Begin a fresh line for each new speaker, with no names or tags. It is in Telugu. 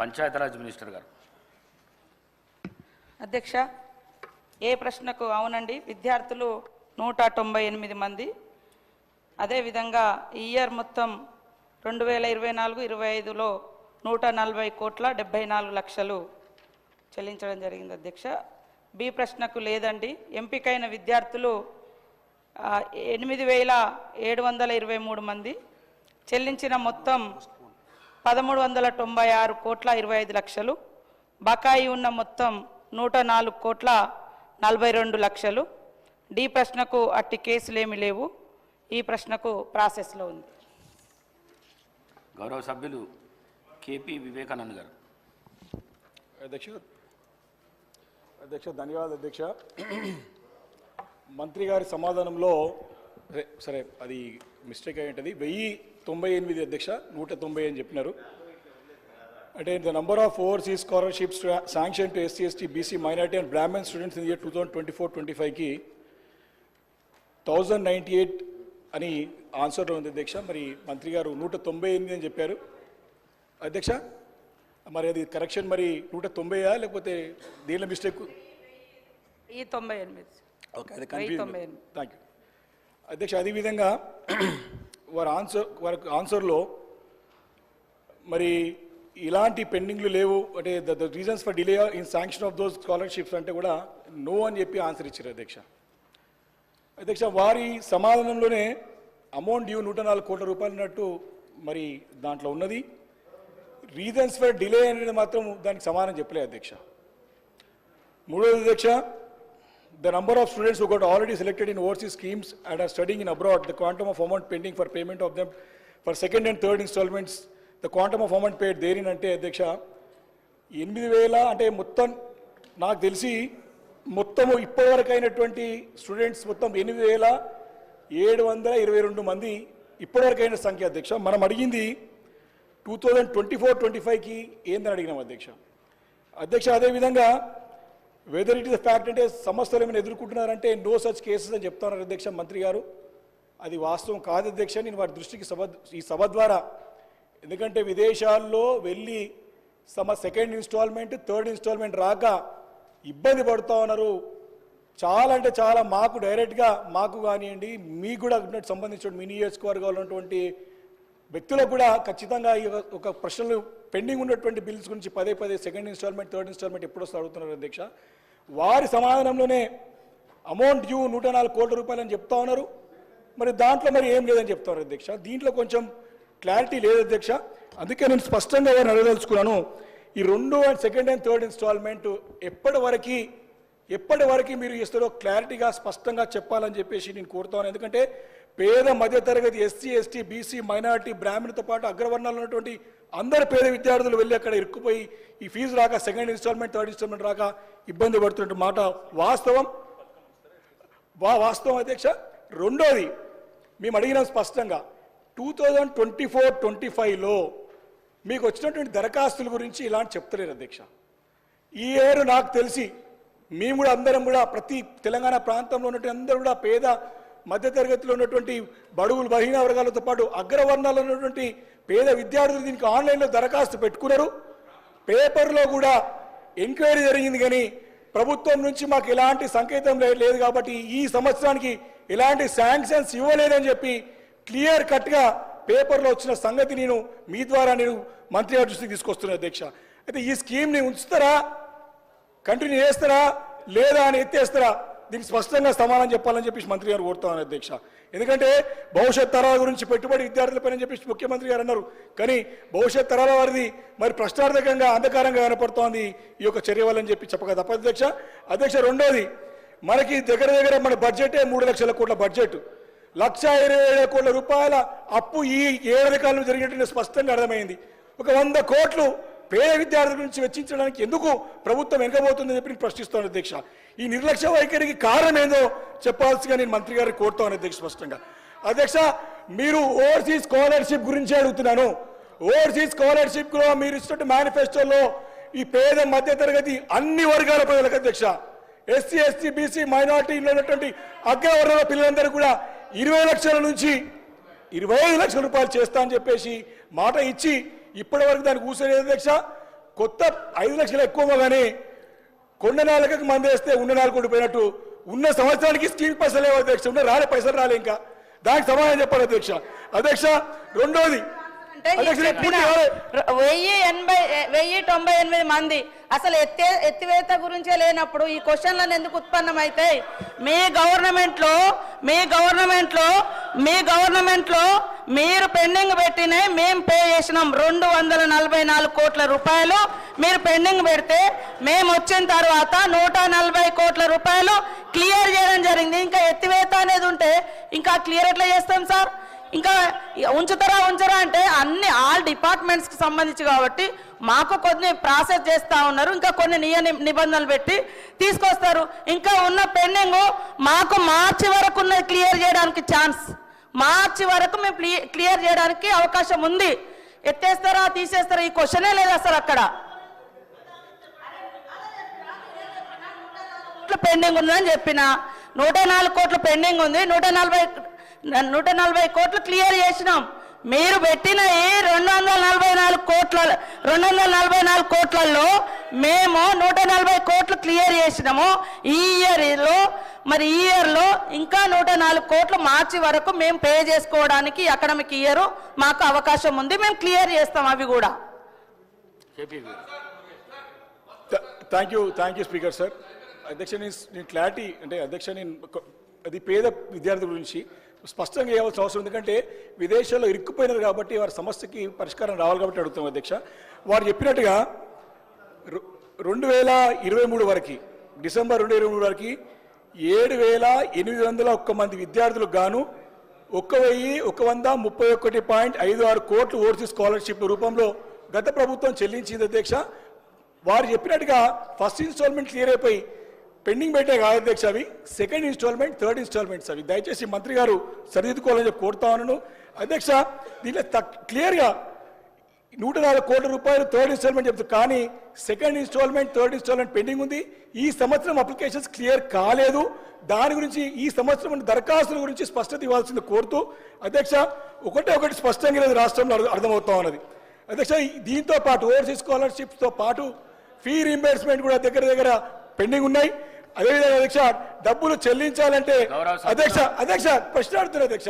పంచాయతీరాజ్ మినిస్టర్ గారు.
అధ్యక్ష, ఏ ప్రశ్నకు అవునండి, విద్యార్థులు 198 మంది. అదేవిధంగా ఈ ఇయర్ మొత్తం 2024-25లో 140,74,00,000 చెల్లించడం జరిగింది అధ్యక్ష. బి ప్రశ్నకు లేదండి, ఎంపికైన విద్యార్థులు 8,723 మంది. చెల్లించిన మొత్తం 1396,25,00,000. బకాయి ఉన్న మొత్తం 104,42,00,000. డి ప్రశ్నకు అట్టి కేసులు ఏమీ లేవు. ఈ ప్రశ్నకు ప్రాసెస్లో ఉంది.
గౌరవ సభ్యులు కేపీ వివేకానంద్ గారు.
అధ్యక్ష ధన్యవాదాలు అధ్యక్ష. మంత్రి గారి సమాధానంలో సరే అది మిస్టేక్ అయి ఉంటుంది. 1098 అధ్యక్ష, 190 అని చెప్పినారు. అంటే the number of overseas scholarships sanction to SC ST BC minority and Brahmin students in year 2024-25కి 1098 అని ఆన్సర్లో ఉంది అధ్యక్ష. మరి మంత్రి గారు 198 అని చెప్పారు అధ్యక్ష. మరి అది కరెక్షన్ మరి 190 లేకపోతే దీనిలో మిస్టేక్?
98.
ఓకే, అది కన్ఫ్యూజన్. థ్యాంక్ యూ అధ్యక్ష. అదేవిధంగా వారి ఆన్సర్లో మరి ఇలాంటి పెండింగ్లు లేవు అంటే the reasons for delay in sanction of those scholarships అంటే కూడా నో అని చెప్పి ఆన్సర్ ఇచ్చారు అధ్యక్ష. అధ్యక్ష వారి సమాధానంలోనే అమౌంట్ డ్యూ 104 కోట్ల రూపాయలు అన్నట్టు మరి దాంట్లో ఉన్నది. రీజన్స్ ఫర్ డిలే అనేది మాత్రం దానికి సమాధానం చెప్పలేదు అధ్యక్ష. మూడవది అధ్యక్ష, the number of students who got already selected in overseas schemes and are studying in abroad, the quantum of amount pending for payment of them for second and third installments, the quantum of amount paid therein అంటే అధ్యక్ష 8,000 అంటే మొత్తం నాకు తెలిసి మొత్తము ఇప్పటివరకు అయినటువంటి స్టూడెంట్స్ మొత్తం 8,722 మంది ఇప్పటివరకు అయిన సంఖ్య అధ్యక్ష. మనం అడిగింది 2024-25కి ఏందని అడిగినాం అధ్యక్ష. అదేవిధంగా whether it is the fact అంటే సమస్యలు ఏమైనా ఎదుర్కొంటున్నారంటే నో సచ్ కేసెస్ అని చెప్తున్నారు అధ్యక్ష మంత్రి గారు. అది వాస్తవం కాదు అధ్యక్ష. నేను వారి దృష్టికి ఈ సభ ద్వారా, ఎందుకంటే విదేశాల్లో వెళ్ళి సెకండ్ ఇన్స్టాల్మెంట్ థర్డ్ ఇన్స్టాల్మెంట్ రాక ఇబ్బంది పడుతూ ఉన్నారు. చాలా అంటే చాలా మాకు డైరెక్ట్గా మాకు కానివ్వండి మీకు కూడా సంబంధించిన మీ నియోజకవర్గాల్లో ఉన్నటువంటి వ్యక్తులకు కూడా ఖచ్చితంగా ఒక ప్రశ్నలు పెండింగ్ ఉన్నటువంటి బిల్స్ గురించి పదే సెకండ్ ఇన్స్టాల్మెంట్ థర్డ్ ఇన్స్టాల్మెంట్ ఎప్పుడు వస్తే అడుగుతున్నారు అధ్యక్ష. వారి సమాధానంలోనే అమౌంట్ డ్యూ 104 కోట్ల రూపాయలు అని చెప్తా ఉన్నారు. మరి దాంట్లో మరి ఏం లేదని చెప్తున్నారు అధ్యక్ష. దీంట్లో కొంచెం క్లారిటీ లేదు అధ్యక్ష. అందుకే నేను స్పష్టంగా ఎవరిని అడగదలుచుకున్నాను, ఈ సెకండ్ అండ్ థర్డ్ ఇన్స్టాల్మెంట్ ఎప్పటి వరకు మీరు ఇస్తారో క్లారిటీగా స్పష్టంగా చెప్పాలని చెప్పేసి నేను కోరుతాను. ఎందుకంటే పేద మధ్యతరగతి ఎస్సీ ఎస్టీ బీసీ మైనారిటీ బ్రాహ్మణులతో పాటు అగ్రవర్ణాలు ఉన్నటువంటి అందరు పేద విద్యార్థులు వెళ్ళి అక్కడ ఇరుక్కుపోయి ఈ ఫీజు రాక సెకండ్ ఇన్స్టాల్మెంట్ థర్డ్ ఇన్స్టాల్మెంట్ రాక ఇబ్బంది పడుతున్న మాట వాస్తవం అధ్యక్ష. రెండోది మేము అడిగినాం స్పష్టంగా 2024-25లో మీకు వచ్చినటువంటి దరఖాస్తుల గురించి ఇలాంటి చెప్తలేరు అధ్యక్ష. ఈ ఇయర్ నాకు తెలిసి మేము కూడా అందరం కూడా ప్రతి తెలంగాణ ప్రాంతంలో ఉన్నటువంటి అందరూ కూడా పేద మధ్యతరగతిలో ఉన్నటువంటి బడుగులు బలహీన వర్గాలతో పాటు అగ్రవర్ణాల్లో ఉన్నటువంటి పేద విద్యార్థులు దీనికి ఆన్లైన్లో దరఖాస్తు పెట్టుకున్నారు. పేపర్లో కూడా ఎంక్వైరీ జరిగింది కానీ ప్రభుత్వం నుంచి మాకు ఎలాంటి సంకేతం లేదు కాబట్టి ఈ సంవత్సరానికి ఎలాంటి శాంక్షన్స్ ఇవ్వలేదని చెప్పి క్లియర్ కట్గా పేపర్లో వచ్చిన సంగతి నేను మీ ద్వారా మంత్రి గారి దృష్టికి తీసుకొస్తున్నాను అధ్యక్ష. అయితే ఈ స్కీమ్ని ఉంచుతారా, కంటిన్యూ చేస్తారా లేదా అని ఎత్తేస్తారా, దీనికి స్పష్టంగా సమాధానం చెప్పాలని చెప్పేసి మంత్రి గారు కోరుతామని అధ్యక్ష. ఎందుకంటే భవిష్యత్ తరాల గురించి పెట్టుబడి విద్యార్థులపైన చెప్పేసి ముఖ్యమంత్రి గారు అన్నారు. కానీ భవిష్యత్ తరాల వారిది మరి ప్రశ్నార్థకంగా అంధకారంగా కనపడుతోంది ఈ యొక్క చర్య వల్లని చెప్పి చెప్పక తప్పదు అధ్యక్ష. రెండోది, మనకి దగ్గర మన బడ్జెటే 3 లక్షల కోట్ల బడ్జెట్, 1,27,000 కోట్ల రూపాయల అప్పు ఈ ఏడాది కాలంలో జరిగినట్టు స్పష్టంగా అర్థమైంది. ఒక 100 కోట్లు పేద విద్యార్థుల గురించి వెచ్చించడానికి ఎందుకు ప్రభుత్వం వెనకబోతుందని చెప్పి నేను ప్రశ్నిస్తాను అధ్యక్ష. ఈ నిర్లక్ష్య వైఖరికి కారణం ఏందో చెప్పాల్సిగా నేను మంత్రి గారిని కోరుతాను అధ్యక్ష స్పష్టంగా. అధ్యక్ష, మీరు ఓవర్సీస్ స్కాలర్షిప్ గురించి అడుగుతున్నాను. ఓవర్సీస్ స్కాలర్షిప్లో మీరు ఇస్తున్న మేనిఫెస్టోలో ఈ పేద మధ్యతరగతి అన్ని వర్గాల ప్రజలకు అధ్యక్ష, ఎస్సీ ఎస్టీ బీసీ మైనారిటీలో ఉన్నటువంటి అగ్రవర్ణాల పిల్లలందరూ కూడా 20 లక్షల నుంచి 25 లక్షల రూపాయలు చేస్తా అని చెప్పేసి మాట ఇచ్చి ఇప్పటి వరకు దానికి ఊసలేదు అధ్యక్ష. కొత్త 5 లక్షలు ఎక్కువ కానీ కొండ నాలుగకి మంది వేస్తే ఉన్న నాలుగు ఉండిపోయినట్టు ఉన్న సంవత్సరానికి స్కీమ్ పైసలు లేవు అధ్యక్ష, ఉన్న పైసలు రాలే ఇంకా దానికి సమాధానం చెప్పాలి అధ్యక్ష. అధ్యక్ష రెండోది
అంటే ఈ చెప్పిన 1098 మంది అసలు ఎత్తివేత గురించే లేనప్పుడు ఈ క్వశ్చన్లను ఎందుకు ఉత్పన్నమైతాయి? మీ గవర్నమెంట్ లో మీరు పెండింగ్ పెట్టినే మేము పే చేసినాం 244 కోట్ల రూపాయలు. మీరు పెండింగ్ పెడితే మేము వచ్చిన తర్వాత 140 కోట్ల రూపాయలు క్లియర్ చేయడం జరిగింది. ఇంకా ఎత్తివేత అనేది ఉంటే ఇంకా క్లియర్ ఎట్లా చేస్తాం సార్? ఇంకా ఉంచరా అంటే అన్ని ఆల్ డిపార్ట్మెంట్స్కి సంబంధించి కాబట్టి మాకు కొన్ని ప్రాసెస్ చేస్తూ ఉన్నారు, ఇంకా కొన్ని నిబంధనలు పెట్టి తీసుకొస్తారు. ఇంకా ఉన్న పెండింగ్ మాకు మార్చి వరకు ఉన్నది క్లియర్ చేయడానికి ఛాన్స్, మార్చి వరకు మేము క్లియర్ చేయడానికి అవకాశం ఉంది. ఎత్తేస్తారా తీసేస్తారా ఈ క్వశ్చనే లేదు అసలు. అక్కడ పెండింగ్ ఉందని చెప్పిన 104 కోట్లు పెండింగ్ ఉంది, 140 కోట్లు క్లియర్ చేసినాం. మీరు పెట్టిన ఈ 244 కోట్లలో మేము 140 కోట్లు క్లియర్ చేసినాము. ఈ ఇయర్లో ఇంకా 104 కోట్లు మార్చి వరకు మేము పే చేసుకోవడానికి అకాడమిక్ ఇయర్ మాకు అవకాశం ఉంది, మేము క్లియర్ చేస్తాం అవి కూడా.
Thank you speaker sir. అధ్యక్ష నేను క్లారిటీ అంటే అధ్యక్ష నేను అది పేద విద్యార్థుల గురించి స్పష్టంగా ఇవ్వాల్సిన అవసరం, ఎందుకంటే విదేశాల్లో ఇరుక్కుపోయినారు కాబట్టి వారి సమస్యకి పరిష్కారం రావాలి కాబట్టి అడుగుతాం అధ్యక్ష. వారు చెప్పినట్టుగా 2023 వరకు డిసెంబర్ 2023 వరకు 7,801 మంది విద్యార్థులకు గాను 1,131.56 కోట్లు ఓవర్సీస్ స్కాలర్షిప్ రూపంలో గత ప్రభుత్వం చెల్లించింది అధ్యక్ష. వారు చెప్పినట్టుగా ఫస్ట్ ఇన్స్టాల్మెంట్ క్లియర్ అయిపోయి పెండింగ్ పెట్టే కాదు అధ్యక్ష, అవి సెకండ్ ఇన్స్టాల్మెంట్, థర్డ్ ఇన్స్టాల్మెంట్స్ అవి. దయచేసి మంత్రి గారు సరిదిద్దుకోవాలని చెప్పి కోరుతా ఉన్నాను అధ్యక్ష. దీంట్లో క్లియర్గా 104 కోట్ల రూపాయలు థర్డ్ ఇన్స్టాల్మెంట్ చెప్తారు, కానీ second instalment, third instalment pending ఉంది. ఈ సంవత్సరం అప్లికేషన్స్ క్లియర్ కాలేదు. దాని గురించి ఈ సంవత్సరం దరఖాస్తుల గురించి స్పష్టత ఇవ్వాల్సింది కోరుతూ అధ్యక్ష ఒకటి స్పష్టంగా లేదు రాష్ట్రంలో అర్థమవుతా ఉన్నది అధ్యక్ష. దీంతో పాటు ఓవర్సీస్ స్కాలర్షిప్స్తో పాటు ఫీ రీంబర్స్మెంట్ కూడా దగ్గర పెండింగ్ ఉన్నాయి. అదేవిధంగా అధ్యక్ష డబ్బులు చెల్లించాలంటే అధ్యక్ష ప్రశ్న అడుగుతున్నారు అధ్యక్ష.